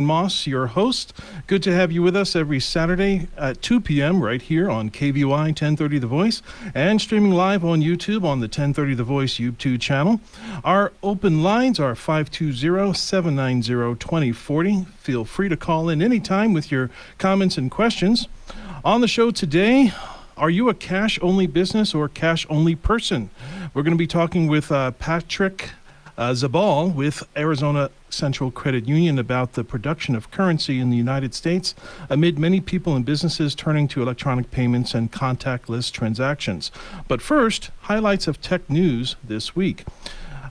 Moss, your host. Good to have you with us every Saturday at 2 p.m. right here on KVY 1030 The Voice and streaming live on YouTube on the 1030 The Voice YouTube channel. Our open lines are 520-790-2040. Feel free to call in anytime with your comments and questions. On the show today, are you a cash-only business or cash-only person? We're going to be talking with Patrick Zebal with Arizona Central Credit Union about the production of currency in the United States amid many people and businesses turning to electronic payments and contactless transactions. But first, highlights of tech news this week.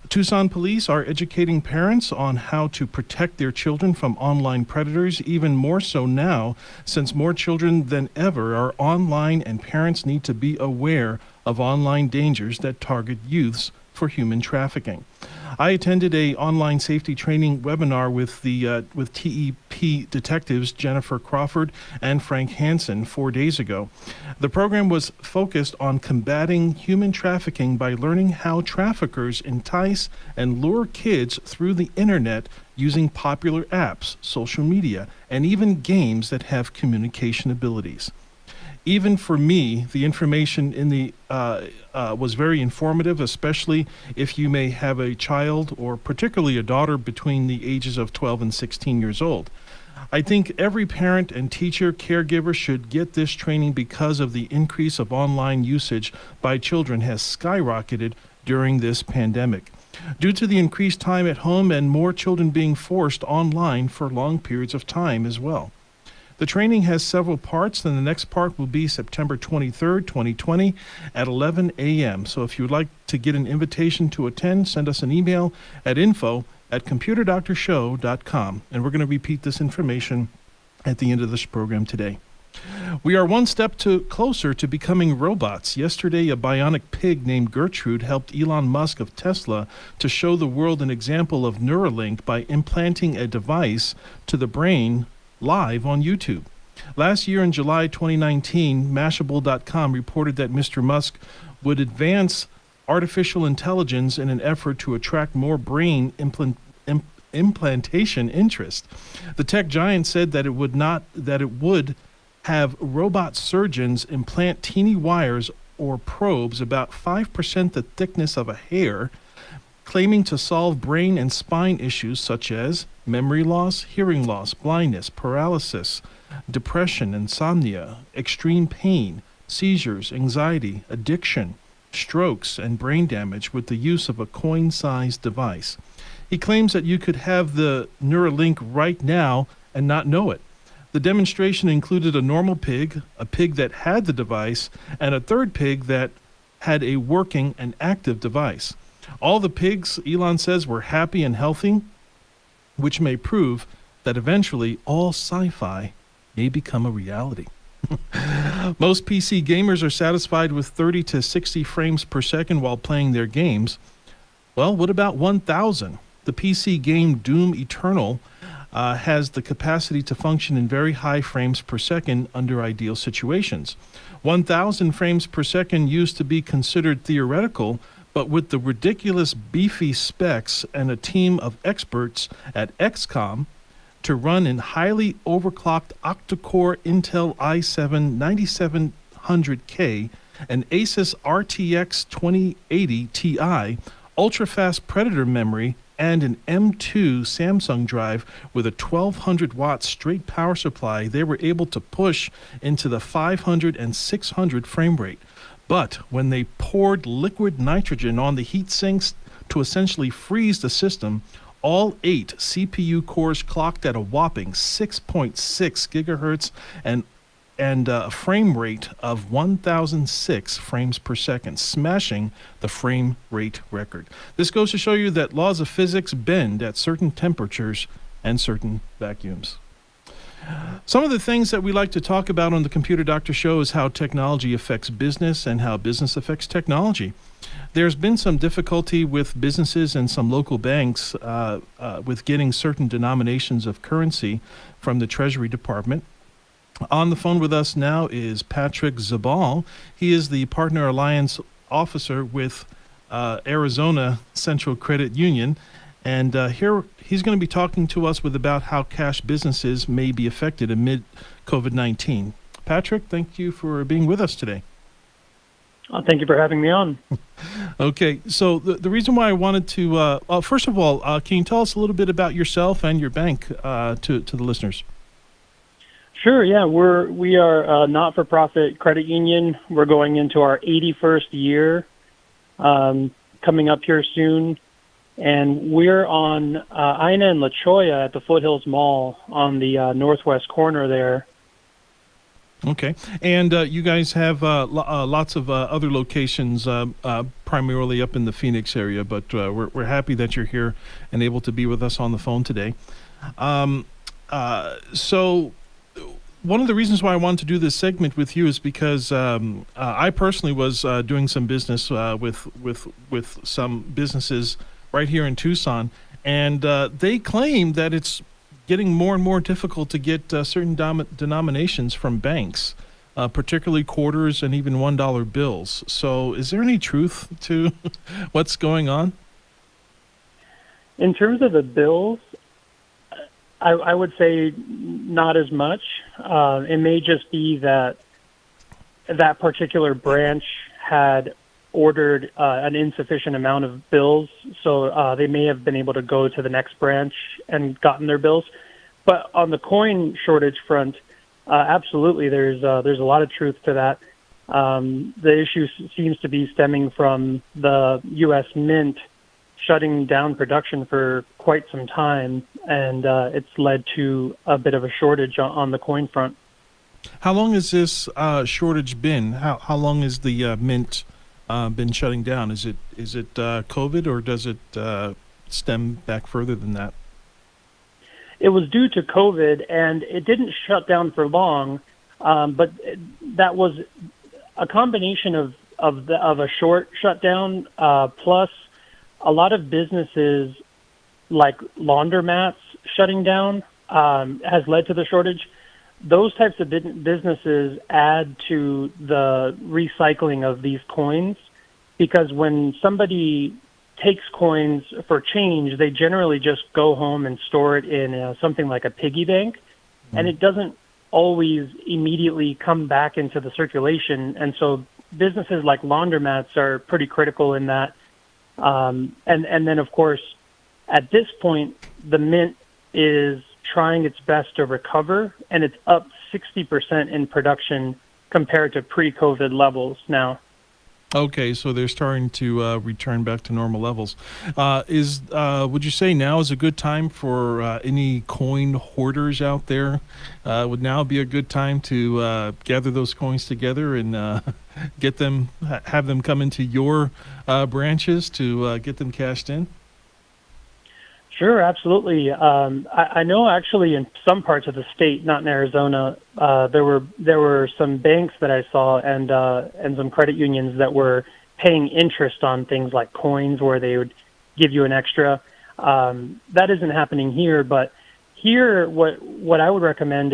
Tucson police are educating parents on how to protect their children from online predators, even more so now, since more children than ever are online and parents need to be aware of online dangers that target youths for human trafficking. I attended a online safety training webinar with TEP detectives Jennifer Crawford and Frank Hansen 4 days ago. The program was focused on combating human trafficking by learning how traffickers entice and lure kids through the internet using popular apps, social media, and even games that have communication abilities. Even for me, the information in the was very informative, especially if you may have a child or particularly a daughter between the ages of 12 and 16 years old. I think every parent and teacher, caregiver should get this training because of the increase of online usage by children has skyrocketed during this pandemic, due to the increased time at home and more children being forced online for long periods of time as well. The training has several parts, and the next part will be September 23rd, 2020 at 11 a.m. So if you would like to get an invitation to attend, send us an email at info@computerdoctorshow.com. And we're going to repeat this information at the end of this program today. We are one step closer to becoming robots. Yesterday, a bionic pig named Gertrude helped Elon Musk of Tesla to show the world an example of Neuralink by implanting a device to the brain live on YouTube. Last year in July 2019, Mashable.com reported that Mr. Musk would advance artificial intelligence in an effort to attract more brain implantation interest. The tech giant said that it would have robot surgeons implant teeny wires or probes about 5% the thickness of a hair, claiming to solve brain and spine issues such as memory loss, hearing loss, blindness, paralysis, depression, insomnia, extreme pain, seizures, anxiety, addiction, strokes, and brain damage with the use of a coin-sized device. He claims that you could have the Neuralink right now and not know it. The demonstration included a normal pig, a pig that had the device, and a third pig that had a working and active device. All the pigs, Elon says, were happy and healthy, which may prove that eventually all sci-fi may become a reality. Most PC gamers are satisfied with 30 to 60 frames per second while playing their games. Well, what about 1,000? The PC game Doom Eternal has the capacity to function in very high frames per second under ideal situations. 1,000 frames per second used to be considered theoretical, but with the ridiculous beefy specs and a team of experts at XCOM to run in highly overclocked octa-core Intel i7 9700K and Asus RTX 2080 Ti, ultra-fast Predator memory, and an M2 Samsung drive with a 1200 watt straight power supply, they were able to push into the 500 and 600 frame rate. But when they poured liquid nitrogen on the heat sinks to essentially freeze the system, all 8 CPU cores clocked at a whopping 6.6 gigahertz and a frame rate of 1006 frames per second, smashing the frame rate record. This goes to show you that laws of physics bend at certain temperatures and certain vacuums. Some of the things that we like to talk about on the Computer Doctor Show is how technology affects business and how business affects technology. There's been some difficulty with businesses and some local banks with getting certain denominations of currency from the Treasury Department. On the phone with us now is Patrick Zebal. He is the Partner Alliance Officer with Arizona Central Credit Union. And here he's going to be talking to us with about how cash businesses may be affected amid COVID-19. Patrick, thank you for being with us today. Thank you for having me on. Okay, so the reason why I wanted to, first of all, can you tell us a little bit about yourself and your bank to the listeners? Sure, yeah, we are a not-for-profit credit union. We're going into our 81st year, coming up here soon, and we're on Ina and La Cholla at the Foothills Mall on the northwest corner there. Okay, and you guys have lots of other locations, primarily up in the Phoenix area, but we're happy that you're here and able to be with us on the phone today. So one of the reasons why I wanted to do this segment with you is because I personally was doing some business with some businesses right here in Tucson, and they claim that it's getting more and more difficult to get certain denominations from banks, particularly quarters and even $1 bills. So is there any truth to what's going on? In terms of the bills, I would say not as much. It may just be that that particular branch had ordered an insufficient amount of bills, so they may have been able to go to the next branch and gotten their bills. But on the coin shortage front, absolutely, there's a lot of truth to that. The issue seems to be stemming from the U.S. Mint shutting down production for quite some time, and it's led to a bit of a shortage on the coin front. How long has this shortage been? How long has the Mint been shutting down? Is it COVID, or does it stem back further than that? It was due to COVID, and it didn't shut down for long, but that was a combination of a short shutdown plus a lot of businesses like laundromats shutting down has led to the shortage. Those types of businesses add to the recycling of these coins, because when somebody takes coins for change, they generally just go home and store it in something like a piggy bank, and it doesn't always immediately come back into the circulation. And so businesses like laundromats are pretty critical in that. And then, of course, at this point, the Mint is trying its best to recover, and it's up 60% in production compared to pre-COVID levels now. Okay, so they're starting to return back to normal levels. Would you say now is a good time for any coin hoarders out there? Would now be a good time to gather those coins together and have them come into your branches to get them cashed in? Sure, absolutely. I know actually in some parts of the state, not in Arizona, there were some banks that I saw and some credit unions that were paying interest on things like coins, where they would give you an extra. That isn't happening here, but here what I would recommend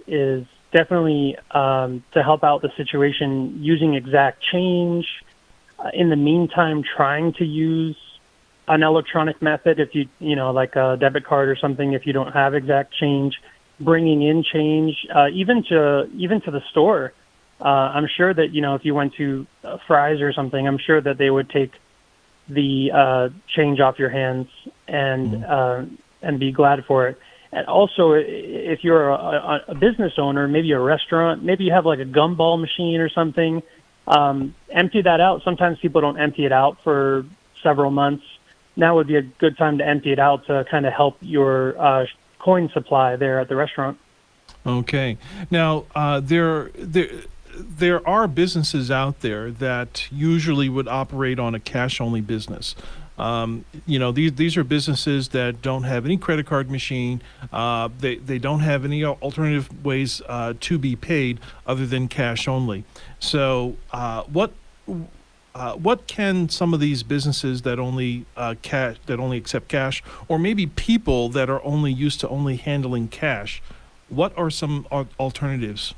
is definitely to help out the situation using exact change. In the meantime, trying to use an electronic method, if you like a debit card or something, if you don't have exact change, bringing in change, even to the store. I'm sure that if you went to Fry's or something, I'm sure that they would take the change off your hands and be glad for it. And also, if you're a business owner, maybe a restaurant, maybe you have like a gumball machine or something, empty that out. Sometimes people don't empty it out for several months. Now would be a good time to empty it out to kind of help your coin supply there at the restaurant. Okay. Now, there are businesses out there that usually would operate on a cash-only business. These are businesses that don't have any credit card machine. They don't have any alternative ways to be paid other than cash only. So, what can some of these businesses that only accept cash, or maybe people that are only used to only handling cash, what are some alternatives?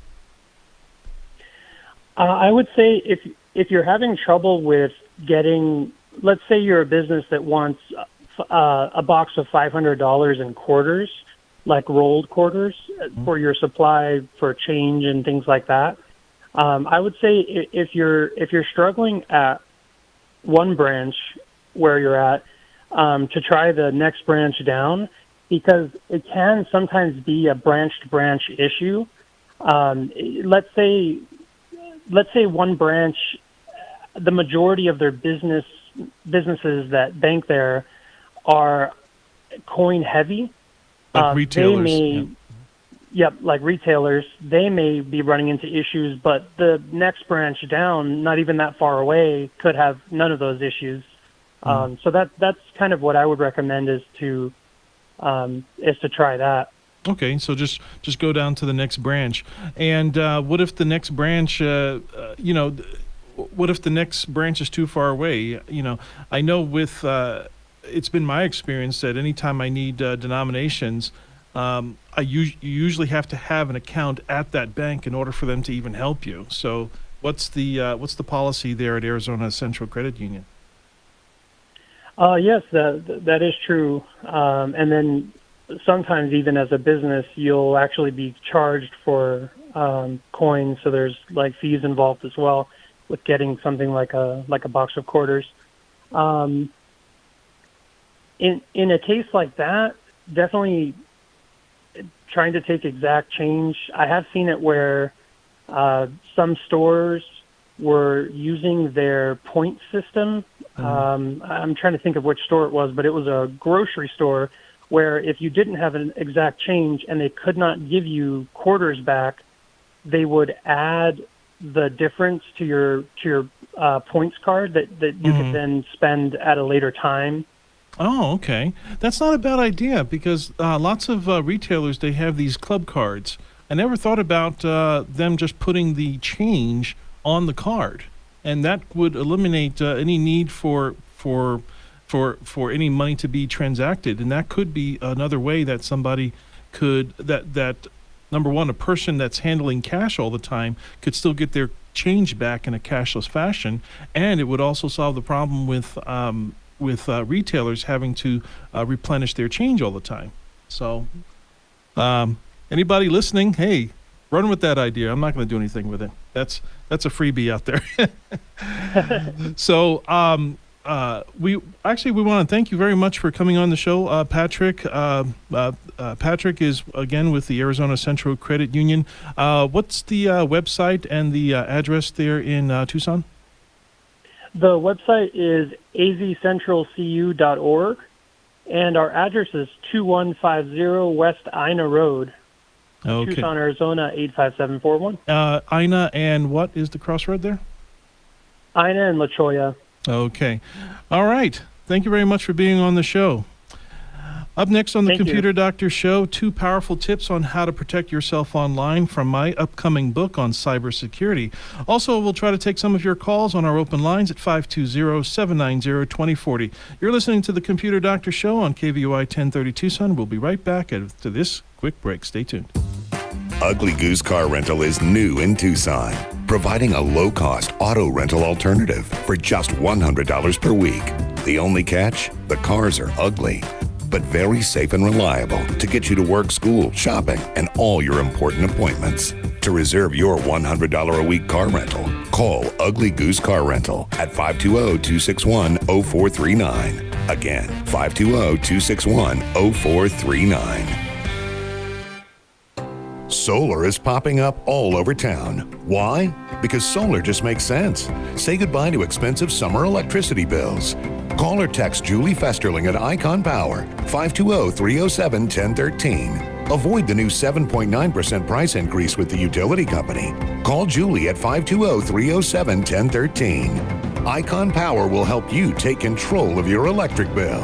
I would say if you're having trouble with getting, let's say you're a business that wants a box of $500 in quarters, like rolled quarters, for your supply for change and things like that. I would say if you're struggling at one branch where you're at, to try the next branch down, because it can sometimes be a branch-to-branch issue. Let's say one branch, the majority of their businesses that bank there are coin heavy. Like retailers. They may, like retailers, they may be running into issues, but the next branch down, not even that far away, could have none of those issues. So that's kind of what I would recommend is to try that. Okay, so just go down to the next branch. And what if the next branch, what if the next branch is too far away? I know with it's been my experience that anytime I need denominations, you usually have to have an account at that bank in order for them to even help you. So what's the policy there at Arizona Central Credit Union? Yes, that is true. And then sometimes even as a business, you'll actually be charged for coins. So there's like fees involved as well with getting something like a box of quarters. In a case like that, definitely trying to take exact change. I have seen it where some stores were using their point system. I'm trying to think of which store it was, but it was a grocery store where if you didn't have an exact change and they could not give you quarters back, they would add the difference to your points card that you could then spend at a later time. Oh, okay. That's not a bad idea because lots of retailers, they have these club cards. I never thought about them just putting the change on the card, and that would eliminate any need for any money to be transacted. And that could be another way that somebody could that number one, a person that's handling cash all the time could still get their change back in a cashless fashion, and it would also solve the problem with retailers having to replenish their change all the time. So anybody listening, hey, run with that idea. I'm not going to do anything with it. That's a freebie out there. So we want to thank you very much for coming on the show, Patrick. Patrick is again with the Arizona Central Credit Union. What's the website and the address there in Tucson? The website is azcentralcu.org, and our address is 2150 West Ina Road, Tucson, Arizona, 85741. Ina and what is the crossroad there? Ina and La Cholla. Okay. All right. Thank you very much for being on the show. Up next on the Computer Doctor Show, 2 powerful tips on how to protect yourself online from my upcoming book on cybersecurity. Also, we'll try to take some of your calls on our open lines at 520-790-2040. You're listening to the Computer Doctor Show on KVOI 1030 Tucson. We'll be right back after this quick break. Stay tuned. Ugly Goose Car Rental is new in Tucson, providing a low-cost auto rental alternative for just $100 per week. The only catch? The cars are ugly, but very safe and reliable to get you to work, school, shopping, and all your important appointments. To reserve your $100 a week car rental, call Ugly Goose Car Rental at 520-261-0439. Again, 520-261-0439. Solar is popping up all over town. Why? Because solar just makes sense. Say goodbye to expensive summer electricity bills. Call or text Julie Festerling at Icon Power, 520-307-1013. Avoid the new 7.9% price increase with the utility company. Call Julie at 520-307-1013. Icon Power will help you take control of your electric bill.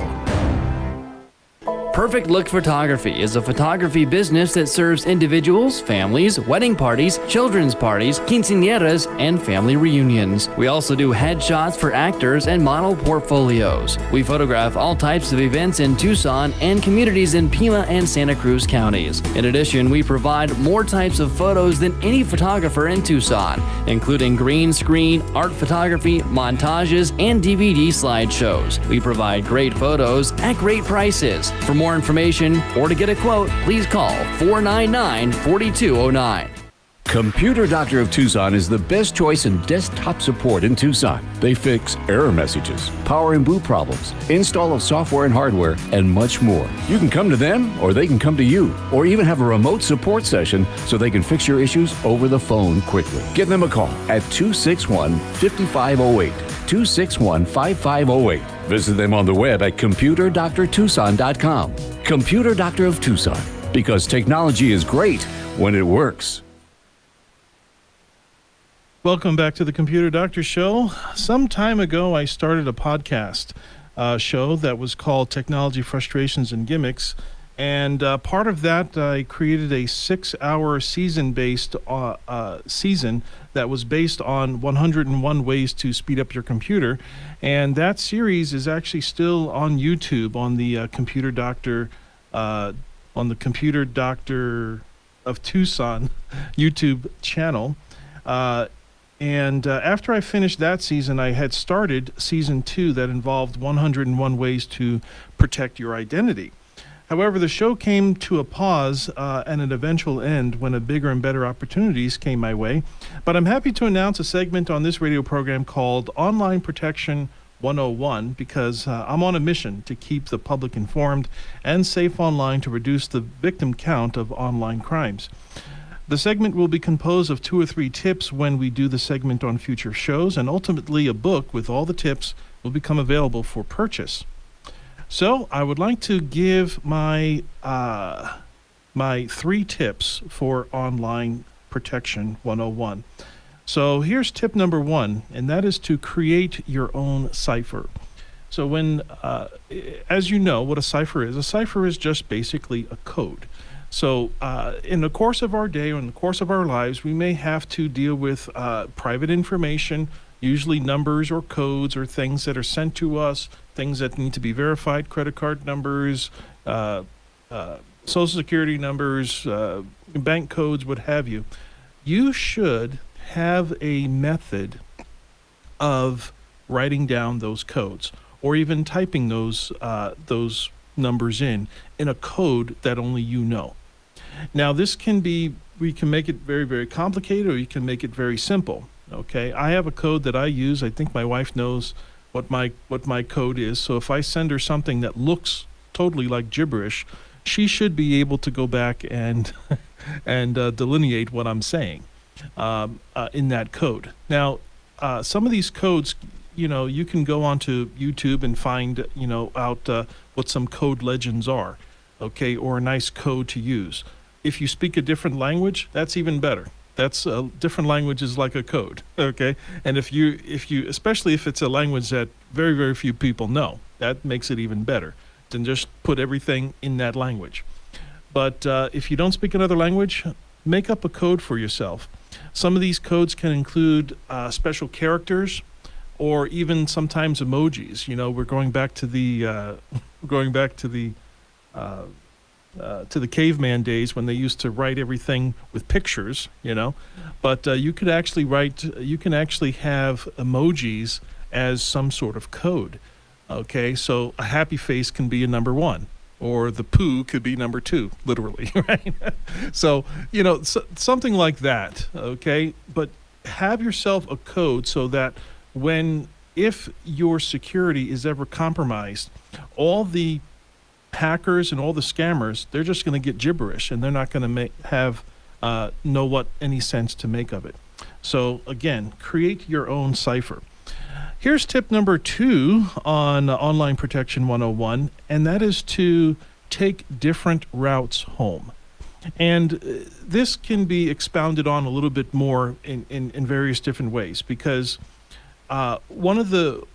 Perfect Look Photography is a photography business that serves individuals, families, wedding parties, children's parties, quinceañeras, and family reunions. We also do headshots for actors and model portfolios. We photograph all types of events in Tucson and communities in Pima and Santa Cruz counties. In addition, we provide more types of photos than any photographer in Tucson, including green screen, art photography, montages, and DVD slideshows. We provide great photos at great prices. For more information or to get a quote, please call 499-4209. Computer Doctor of Tucson is the best choice in desktop support in Tucson. They fix error messages, power and boot problems, install of software and hardware, and much more. You can come to them or they can come to you, or even have a remote support session so they can fix your issues over the phone quickly. Give them a call at 261-5508, 261-5508. Visit them on the web at computerdoctortucson.com. Computer Doctor of Tucson, because technology is great when it works. Welcome back to the Computer Doctor Show. Some time ago, I started a podcast show that was called Technology Frustrations and Gimmicks. And part of that, I created a 6-hour season-based season that was based on 101 ways to speed up your computer. And that series is actually still on YouTube on the Computer Doctor of Tucson YouTube channel. And after I finished that season, I had started season 2 that involved 101 ways to protect your identity. However, the show came to a pause and an eventual end when a bigger and better opportunities came my way. But I'm happy to announce a segment on this radio program called Online Protection 101 because I'm on a mission to keep the public informed and safe online to reduce the victim count of online crimes. The segment will be composed of 2 or 3 tips when we do the segment on future shows, and ultimately a book with all the tips will become available for purchase. So I would like to give my 3 tips for Online Protection 101. So here's tip number 1, and that is to create your own cipher. So when, as you know what a cipher is just basically a code. So in the course of our day or in the course of our lives, we may have to deal with private information, usually numbers or codes or things that are sent to us, things that need to be verified, credit card numbers, social security numbers, bank codes, what have you. You should have a method of writing down those codes or even typing those numbers in a code that only you know. Now, this can be, we can make it very, very complicated, or you can make it very simple. Okay, I have a code that I use. I think my wife knows what my code is. So if I send her something that looks totally like gibberish, she should be able to go back and delineate what I'm saying in that code. Now, some of these codes, you can go onto YouTube and find out what some code legends are, okay, or a nice code to use. If you speak a different language, that's even better. That's different languages like a code, okay? And if you, especially if it's a language that very, very few people know, that makes it even better than just put everything in that language. But if you don't speak another language, make up a code for yourself. Some of these codes can include special characters or even sometimes emojis. We're going back to the caveman days when they used to write everything with pictures, but you can actually have emojis as some sort of code. Okay, so a happy face can be a number 1, or the poo could be number 2, literally, right? So, something like that, okay? But have yourself a code so that if your security is ever compromised, all the hackers and all the scammers, they're just going to get gibberish and they're not going to know what any sense to make of it. So again, create your own cipher. Here's tip number 2 on Online Protection 101, and that is to take different routes home. And this can be expounded on a little bit more in various different ways, because one of the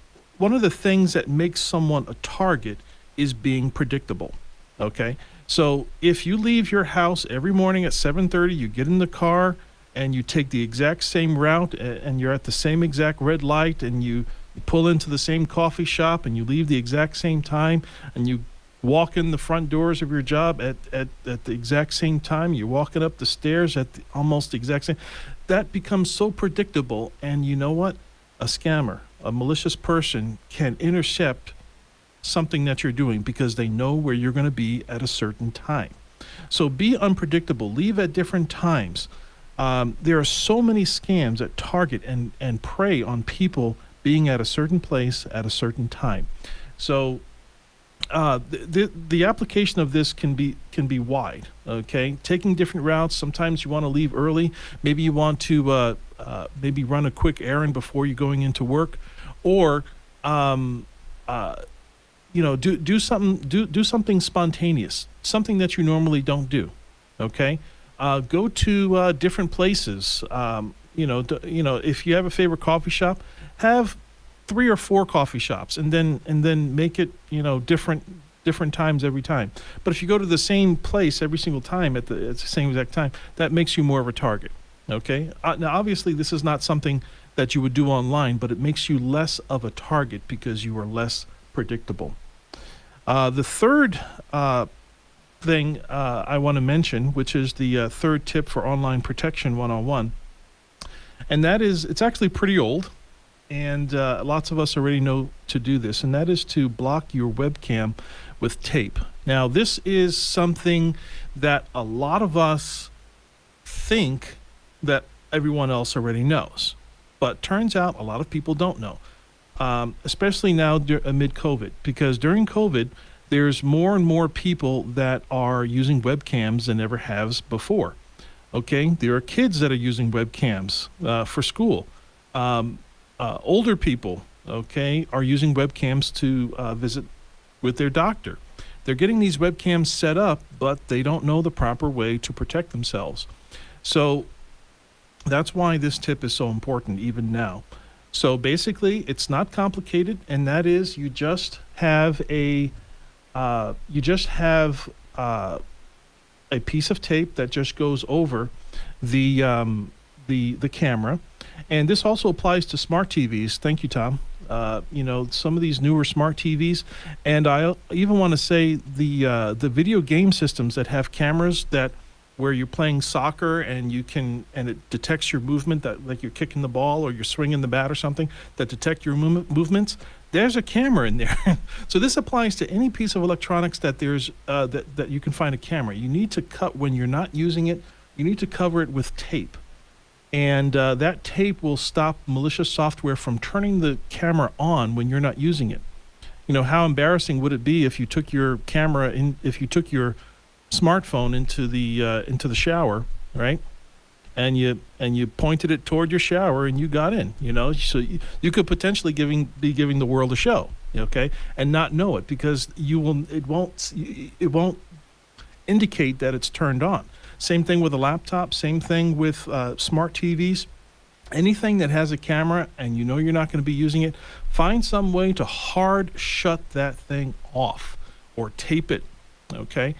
things that makes someone a target is being predictable. Okay, so if you leave your house every morning at 7:30, you get in the car and you take the exact same route, and you're at the same exact red light, and you pull into the same coffee shop, and you leave the exact same time, and you walk in the front doors of your job at the exact same time, you're walking up the stairs at the almost exact same, that becomes so predictable. And you know what? A scammer, a malicious person can intercept something that you're doing because they know where you're going to be at a certain time. So be unpredictable. Leave at different times. There are so many scams that target and prey on people being at a certain place at a certain time. So the application of this can be wide. Okay, taking different routes. Sometimes you want to leave early. Maybe you want to maybe run a quick errand before you're going into work, or do something spontaneous, something that you normally don't do. Okay, go to different places. If you have a favorite coffee shop, have 3 or 4 coffee shops, and then make it different times every time. But if you go to the same place every single time at the same exact time, that makes you more of a target. Okay. Now, obviously, this is not something that you would do online, but it makes you less of a target because you are less predictable. The third thing I want to mention, which is the third tip for online protection 101, and that is, it's actually pretty old, and lots of us already know to do this, and that is to block your webcam with tape. Now, this is something that a lot of us think that everyone else already knows, but turns out a lot of people don't know, especially now amid COVID, because during COVID, there's more and more people that are using webcams than ever has before. Okay, there are kids that are using webcams for school. Older people, okay, are using webcams to visit with their doctor. They're getting these webcams set up, but they don't know the proper way to protect themselves. So that's why this tip is so important even now. So basically, it's not complicated, and that is you just have a piece of tape that just goes over the camera. And this also applies to smart TVs. Thank you, Tom. Some of these newer smart TVs, and I even want to say the video game systems that have cameras that where you're playing soccer and it detects your movement, that like you're kicking the ball or you're swinging the bat or something, that detect your movements. There's a camera in there. So this applies to any piece of electronics that there's that you can find a camera. You need to cut when you're not using it. You need to cover it with tape. And that tape will stop malicious software from turning the camera on when you're not using it. How embarrassing would it be if you took your smartphone into the shower, right? And you pointed it toward your shower and you got in, so you could potentially be giving the world a show, okay, and not know it because it won't indicate that it's turned on. Same thing with a laptop, same thing with smart TVs. Anything that has a camera and you're not going to be using it, find some way to hard shut that thing off or tape it, okay?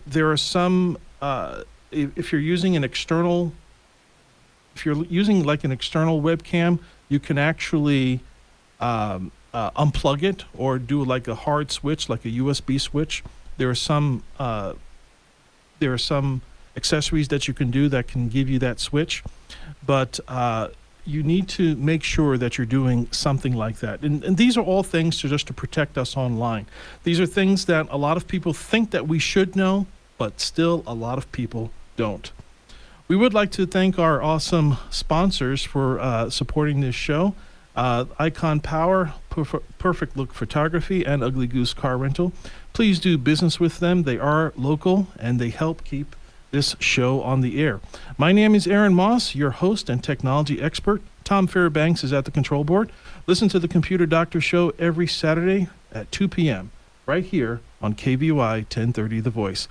There are some, if you're using like an external webcam, you can actually unplug it or do like a hard switch, like a USB switch. There are some accessories that you can do that can give you that switch, but you need to make sure that you're doing something like that. And these are all things just to protect us online. These are things that a lot of people think that we should know, but still a lot of people don't. We would like to thank our awesome sponsors for supporting this show. Icon Power, Perfect Look Photography, and Ugly Goose Car Rental. Please do business with them. They are local, and they help keep this show on the air. My name is Aaron Moss, your host and technology expert. Tom Fairbanks is at the control board. Listen to the Computer Doctor Show every Saturday at 2 p.m. right here on KVY 1030 The Voice.